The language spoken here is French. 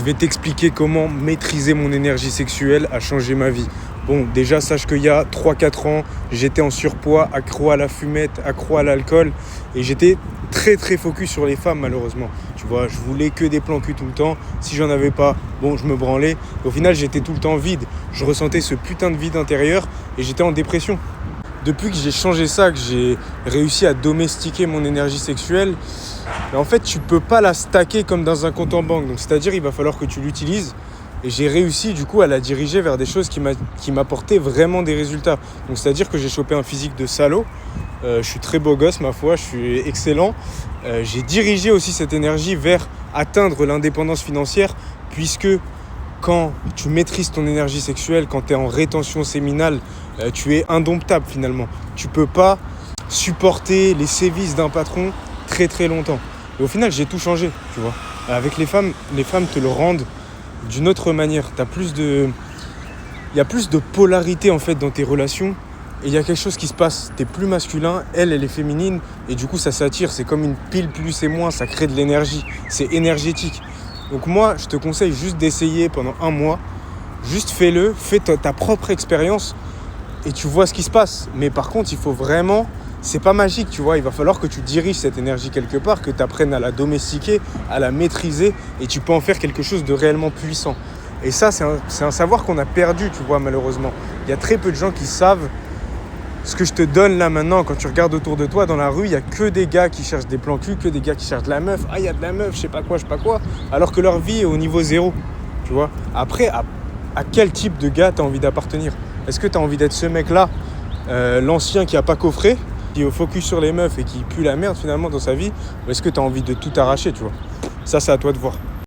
vais t'expliquer comment maîtriser mon énergie sexuelle a changé ma vie. Bon, déjà, sache qu'il y a 3-4 ans, j'étais en surpoids, accro à la fumette, accro à l'alcool. Et j'étais très très focus sur les femmes, malheureusement. Tu vois, je voulais que des plans cul tout le temps. Si j'en avais pas, bon, je me branlais. Au final, j'étais tout le temps vide. Je ressentais ce putain de vide intérieur et j'étais en dépression. Depuis que j'ai changé ça, que j'ai réussi à domestiquer mon énergie sexuelle, en fait, tu peux pas la stacker comme dans un compte en banque. Donc, c'est-à-dire, il va falloir que tu l'utilises. Et j'ai réussi du coup à la diriger vers des choses qui m'apportaient vraiment des résultats. Donc, c'est-à-dire que j'ai chopé un physique de salaud. Je suis très beau gosse, ma foi, je suis excellent. J'ai dirigé aussi cette énergie vers atteindre l'indépendance financière, puisque quand tu maîtrises ton énergie sexuelle, quand tu es en rétention séminale, tu es indomptable finalement. Tu peux pas supporter les sévices d'un patron très très longtemps. Et au final, j'ai tout changé, tu vois. Avec les femmes te le rendent d'une autre manière. Il y a plus de polarité en fait dans tes relations. Et il y a quelque chose qui se passe. Tu es plus masculin, elle est féminine. Et du coup, ça s'attire. C'est comme une pile plus et moins. Ça crée de l'énergie. C'est énergétique. Donc moi, je te conseille juste d'essayer pendant 1 mois. Juste fais-le. Fais ta propre expérience. Et tu vois ce qui se passe. Mais par contre, il faut vraiment... C'est pas magique, tu vois. Il va falloir que tu diriges cette énergie quelque part, que tu apprennes à la domestiquer, à la maîtriser. Et tu peux en faire quelque chose de réellement puissant. Et ça, c'est un savoir qu'on a perdu, tu vois, malheureusement. Il y a très peu de gens qui savent ce que je te donne là maintenant. Quand tu regardes autour de toi dans la rue, il n'y a que des gars qui cherchent des plans cul, que des gars qui cherchent de la meuf. Ah, il y a de la meuf, je sais pas quoi. Alors que leur vie est au niveau 0, tu vois. Après, à quel type de gars tu as envie d'appartenir ? Est-ce que tu as envie d'être ce mec-là, l'ancien qui a pas coffré, qui est au focus sur les meufs et qui pue la merde finalement dans sa vie ? Ou est-ce que tu as envie de tout arracher, tu vois ? Ça, c'est à toi de voir.